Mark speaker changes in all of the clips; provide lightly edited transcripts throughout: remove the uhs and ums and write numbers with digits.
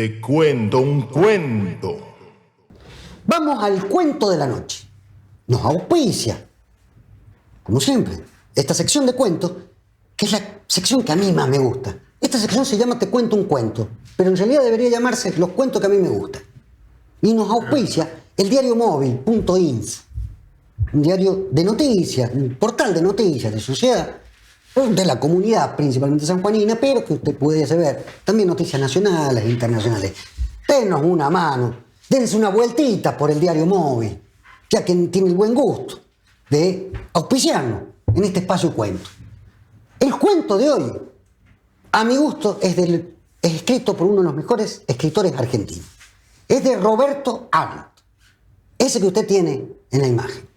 Speaker 1: Te cuento un cuento.
Speaker 2: Vamos al cuento de la noche. Nos auspicia, como siempre, esta sección de cuentos, que es la sección que a mí más me gusta. Esta sección se llama Te cuento un cuento, pero en realidad debería llamarse Los cuentos que a mí me gustan. Y nos auspicia el diario móvil.info, un diario de noticias, un portal de noticias de sociedad, de la comunidad principalmente sanjuanina, pero que usted puede ver también noticias nacionales e internacionales. Denos una mano, dense una vueltita por el diario móvil, ya que tiene el buen gusto de auspiciarnos en este espacio cuento. El cuento de hoy, a mi gusto, es escrito por uno de los mejores escritores argentinos. Es de Roberto Arlt, ese que usted tiene en la imagen.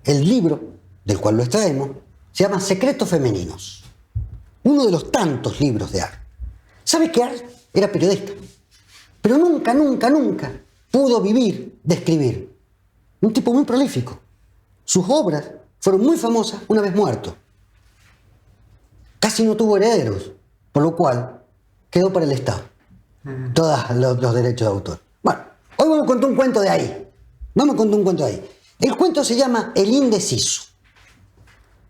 Speaker 2: El libro del cual lo extraemos se llama Secretos Femeninos, uno de los tantos libros de Arlt. ¿Sabe que Arlt era periodista? Pero nunca pudo vivir de escribir. Un tipo muy prolífico. Sus obras fueron muy famosas una vez muerto. Casi no tuvo herederos, por lo cual quedó para el Estado todos los derechos de autor. Bueno, hoy vamos a contar un cuento de ahí. El cuento se llama El indeciso.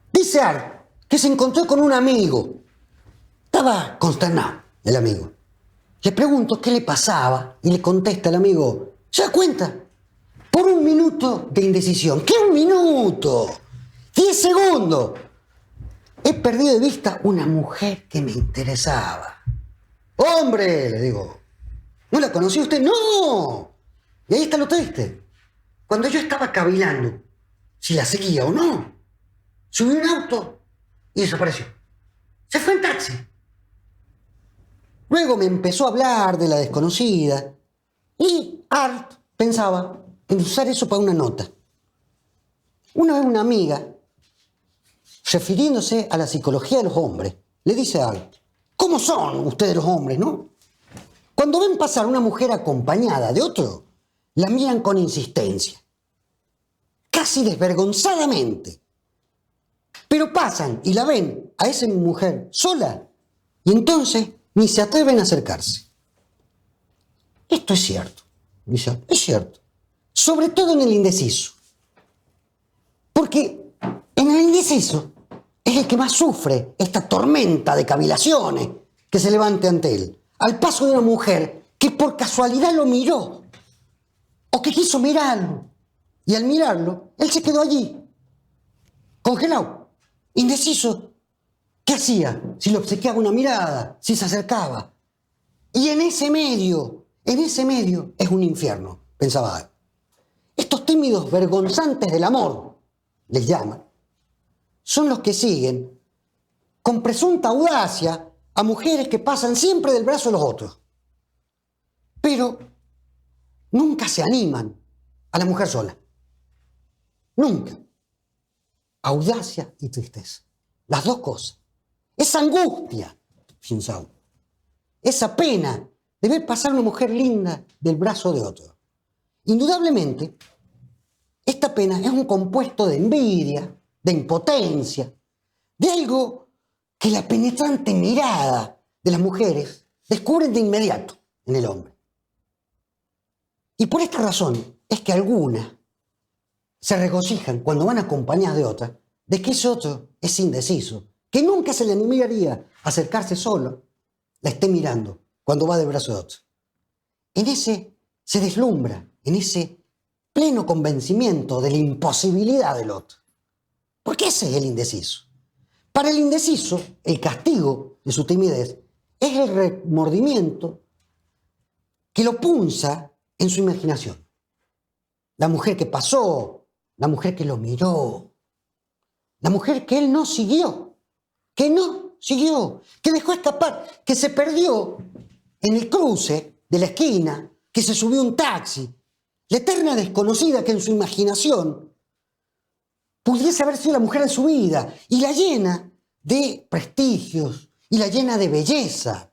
Speaker 2: Dice Arlt que se encontró con un amigo. Estaba consternado el amigo. Le pregunto qué le pasaba y le contesta el amigo: ¿se da cuenta? Por un minuto de indecisión. ¿Qué un minuto? 10 segundos. He perdido de vista una mujer que me interesaba. ¡Hombre!, le digo. ¿No la conoció usted? ¡No! Y ahí está lo triste. Cuando yo estaba cavilando si la seguía o no, subió un auto y desapareció. Se fue en taxi. Luego me empezó a hablar de la desconocida y Arlt pensaba en usar eso para una nota. Una vez una amiga, refiriéndose a la psicología de los hombres, le dice a Arlt: ¿cómo son ustedes los hombres, no? Cuando ven pasar una mujer acompañada de otro, la miran con insistencia, casi desvergonzadamente. Pero pasan y la ven a esa mujer sola y entonces ni se atreven a acercarse. Esto es cierto, dice, es cierto. Sobre todo en el indeciso. Porque en el indeciso es el que más sufre esta tormenta de cavilaciones que se levante ante él, al paso de una mujer que por casualidad lo miró o que quiso mirarlo. Y al mirarlo, él se quedó allí, congelado, indeciso. ¿Qué hacía? Si le obsequiaba una mirada, si se acercaba. Y en ese medio es un infierno, pensaba él. Estos tímidos vergonzantes del amor, les llaman, son los que siguen con presunta audacia a mujeres que pasan siempre del brazo de los otros. Pero nunca se animan a la mujer sola. Nunca. Audacia y tristeza. Las dos cosas. Esa angustia, pensaba. Esa pena de ver pasar una mujer linda del brazo de otro. Indudablemente, esta pena es un compuesto de envidia, de impotencia, de algo que la penetrante mirada de las mujeres descubren de inmediato en el hombre. Y por esta razón es que algunas se regocijan cuando van acompañadas de otras, de que ese otro es indeciso, que nunca se le animaría a acercarse solo, la esté mirando cuando va del brazo de otro. En ese se deslumbra, en ese pleno convencimiento de la imposibilidad del otro. Porque ese es el indeciso. Para el indeciso, el castigo de su timidez es el remordimiento que lo punza en su imaginación. La mujer que pasó, la mujer que lo miró, la mujer que él no siguió, que dejó escapar, que se perdió en el cruce de la esquina, que se subió un taxi, la eterna desconocida que en su imaginación pudiese haber sido la mujer de su vida y la llena de prestigios y la llena de belleza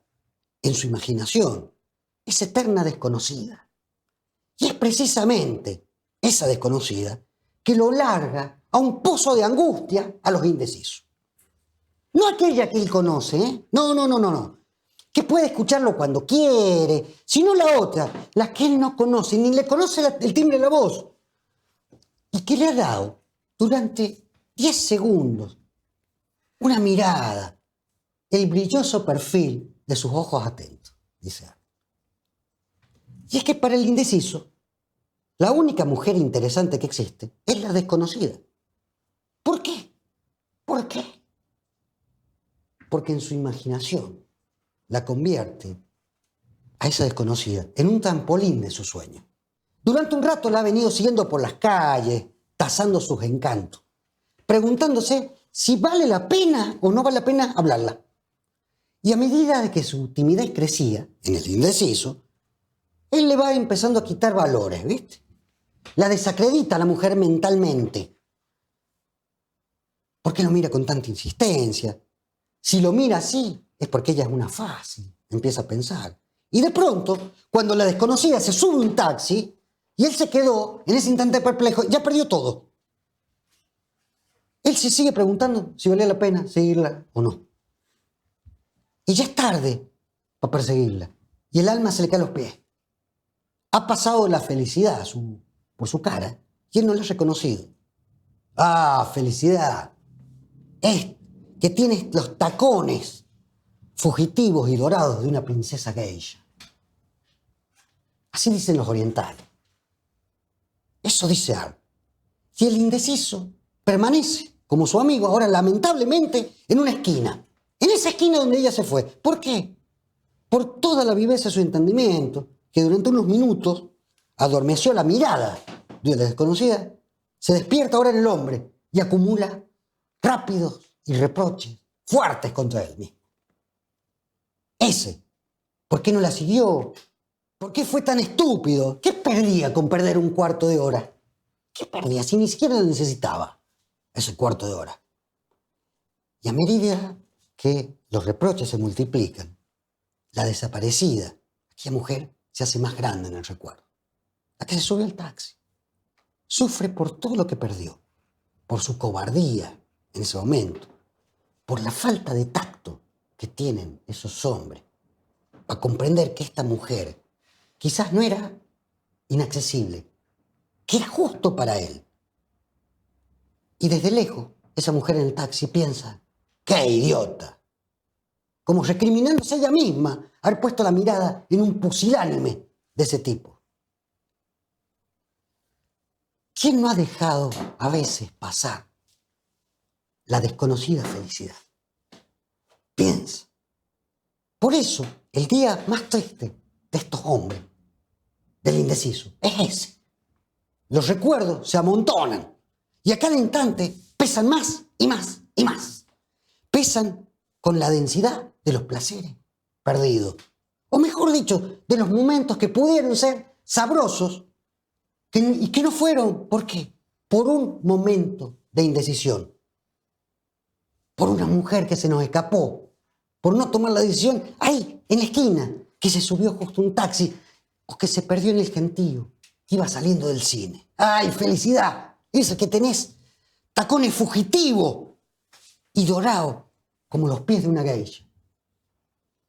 Speaker 2: en su imaginación, esa eterna desconocida. Y es precisamente esa desconocida que lo larga a un pozo de angustia a los indecisos. No aquella que él conoce, ¿eh? No. que puede escucharlo cuando quiere, sino la otra, la que él no conoce, ni le conoce el timbre de la voz, y que le ha dado durante 10 segundos una mirada, el brilloso perfil de sus ojos atentos, dice Art. Y es que para el indeciso, la única mujer interesante que existe es la desconocida. ¿Por qué? ¿Por qué? Porque en su imaginación la convierte a esa desconocida en un trampolín de su sueño. Durante un rato la ha venido siguiendo por las calles, tasando sus encantos, preguntándose si vale la pena o no vale la pena hablarla. Y a medida de que su timidez crecía en el indeciso, él le va empezando a quitar valores, ¿viste? La desacredita a la mujer mentalmente. ¿Por qué lo mira con tanta insistencia? Si lo mira así, es porque ella es una fácil, empieza a pensar. Y de pronto, cuando la desconocida se sube un taxi y él se quedó en ese instante perplejo, ya perdió todo. Él se sigue preguntando si valía la pena seguirla o no. Y ya es tarde para perseguirla. Y el alma se le cae a los pies. Ha pasado la felicidad por su cara y él no la ha reconocido. Ah, felicidad. Es que tiene los tacones fugitivos y dorados de una princesa geisha. Así dicen los orientales. Eso dice Art. Y el indeciso permanece como su amigo, ahora lamentablemente en una esquina. En esa esquina donde ella se fue. ¿Por qué? Por toda la viveza de su entendimiento, que durante unos minutos adormeció la mirada de la desconocida, se despierta ahora en el hombre y acumula rápidos y reproches fuertes contra él mismo. Ese, ¿por qué no la siguió? ¿Por qué fue tan estúpido? ¿Qué perdía con perder un cuarto de hora? ¿Qué perdía si ni siquiera lo necesitaba ese cuarto de hora? Y a medida que los reproches se multiplican, la desaparecida, aquella mujer, se hace más grande en el recuerdo. La que se subió al taxi. Sufre por todo lo que perdió, por su cobardía en ese momento, por la falta de tacto que tienen esos hombres para comprender que esta mujer quizás no era inaccesible, que era justo para él. Y desde lejos, esa mujer en el taxi piensa, ¡qué idiota! Como recriminándose a ella misma haber puesto la mirada en un pusilánime de ese tipo. ¿Quién no ha dejado a veces pasar la desconocida felicidad? Piensa. Por eso, el día más triste de estos hombres, del indeciso, es ese. Los recuerdos se amontonan y a cada instante pesan más y más y más. Pesan con la densidad de los placeres perdidos. O mejor dicho, de los momentos que pudieron ser sabrosos y que no fueron. ¿Por qué? Por un momento de indecisión. Por una mujer que se nos escapó. Por no tomar la decisión ahí, en la esquina, que se subió justo un taxi o que se perdió en el gentío, que iba saliendo del cine. ¡Ay, felicidad! Esa que tenés tacones fugitivos y dorados como los pies de una geisha.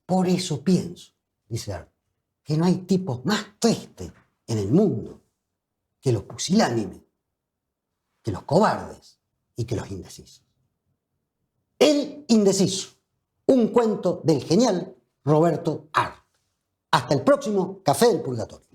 Speaker 2: Por eso pienso, dice Art, que no hay tipos más tristes en el mundo que los pusilánimes, que los cobardes y que los indecisos. El indeciso, un cuento del genial Roberto Art. Hasta el próximo Café del Purgatorio.